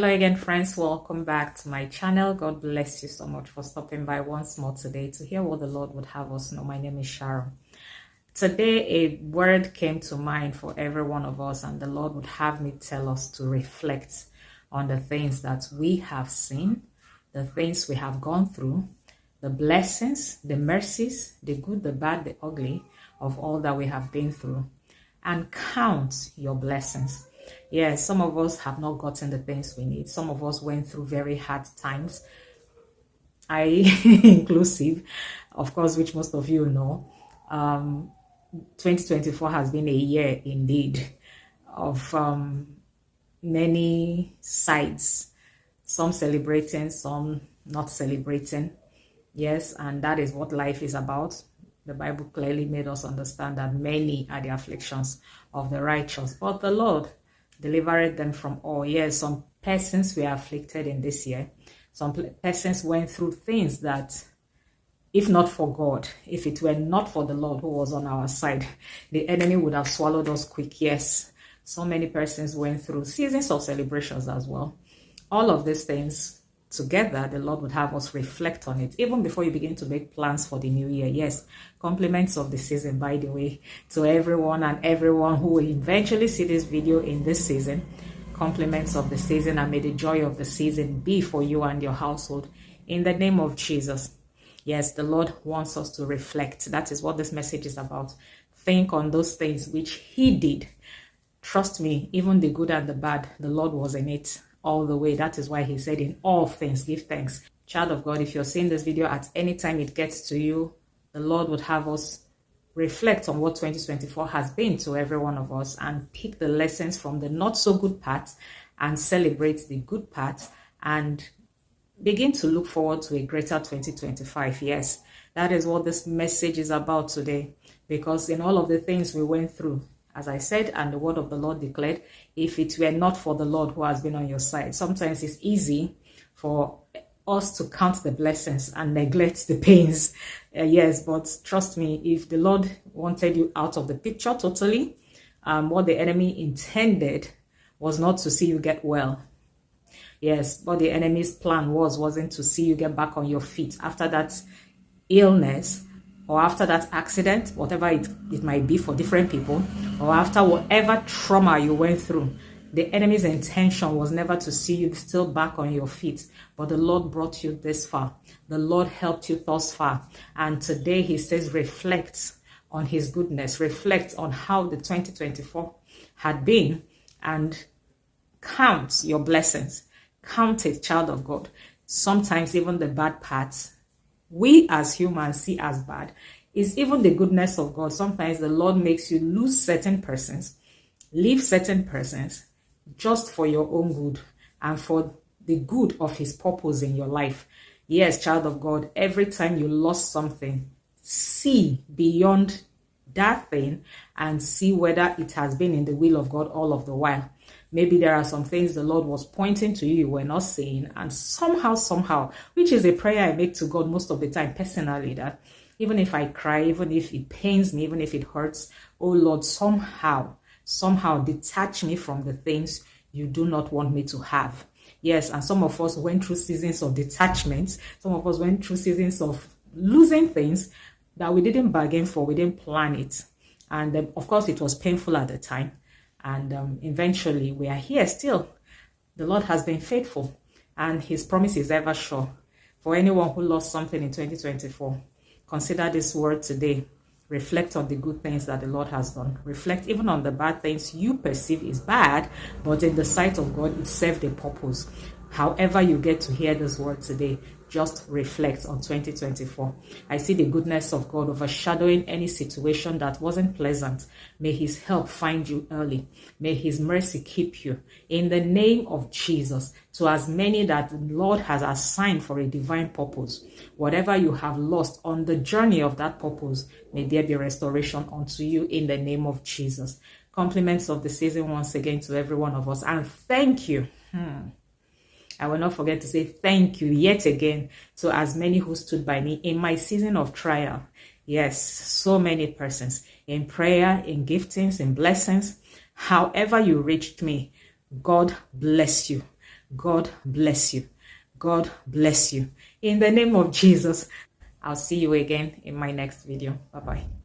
Hello again, friends. Welcome back to my channel. God bless you so much for stopping by once more today to hear what the Lord would have us know. My name is Sharon. Today, a word came to mind for every one of us, and the Lord would have me tell us to reflect on the things that we have seen, the things we have gone through, the blessings, the mercies, the good, the bad, the ugly of all that we have been through, and count your blessings. Yes, some of us have not gotten the things we need. Some of us went through very hard times. I inclusive, of course, which most of you know. 2024 has been a year indeed of many sides, some celebrating, some not celebrating. Yes, and that is what life is about. The Bible clearly made us understand that many are the afflictions of the righteous, but the Lord delivered them from all. Yes, some persons were afflicted in this year. Some persons went through things that, if not for God, if it were not for the Lord who was on our side, the enemy would have swallowed us quick. Yes, so many persons went through seasons of celebrations as well. All of these things together, the Lord would have us reflect on it, even before you begin to make plans for the new year. Yes, compliments of the season, by the way, to everyone and everyone who will eventually see this video in this season. Compliments of the season, and may the joy of the season be for you and your household in the name of Jesus. Yes, the Lord wants us to reflect. That is what this message is about. Think on those things which He did. Trust me, even the good and the bad, the Lord was in it all the way. That is why He said, in all things, give thanks. Child of God, if you're seeing this video at any time it gets to you, the Lord would have us reflect on what 2024 has been to every one of us and pick the lessons from the not so good parts and celebrate the good parts and begin to look forward to a greater 2025. Yes, that is what this message is about today, because in all of the things we went through, as I said, and the word of the Lord declared, if it were not for the Lord who has been on your side. Sometimes it's easy for us to count the blessings and neglect the pains. Yes, but trust me, if the Lord wanted you out of the picture totally, what the enemy intended was not to see you get well. Yes, what the enemy's plan wasn't to see you get back on your feet after that illness, or after that accident, whatever it might be for different people, or after whatever trauma you went through. The enemy's intention was never to see you still back on your feet, but the Lord brought you this far. The Lord helped you thus far. And today He says, reflect on His goodness, reflect on how the 2024 had been, and count your blessings. Count it, child of God. Sometimes even the bad parts we as humans see as bad is even the goodness of God. Sometimes the Lord makes you lose certain persons, leave certain persons just for your own good and for the good of His purpose in your life. Yes, child of God, every time you lost something, see beyond that thing and see whether it has been in the will of God all of the while. Maybe there are some things the Lord was pointing to you were not saying, and somehow, which is a prayer I make to God most of the time personally, that even if I cry, even if it pains me, even if it hurts, oh Lord, somehow detach me from the things you do not want me to have. Yes, and some of us went through seasons of detachment. Some of us went through seasons of losing things that we didn't bargain for, we didn't plan it. And of course, it was painful at the time. And eventually, we are here still. The Lord has been faithful, and His promise is ever sure. For anyone who lost something in 2024, consider this word today. Reflect on the good things that the Lord has done. Reflect even on the bad things you perceive is bad, but in the sight of God, it served a purpose. However you get to hear this word today, just reflect on 2024. I see the goodness of God overshadowing any situation that wasn't pleasant. May His help find you early. May His mercy keep you. In the name of Jesus, to as many that the Lord has assigned for a divine purpose, whatever you have lost on the journey of that purpose, may there be restoration unto you in the name of Jesus. Compliments of the season once again to every one of us, and thank you. I will not forget to say thank you yet again to as many who stood by me in my season of trial. Yes, so many persons in prayer, in giftings, in blessings. However you reached me, God bless you. God bless you. God bless you. In the name of Jesus, I'll see you again in my next video. Bye-bye.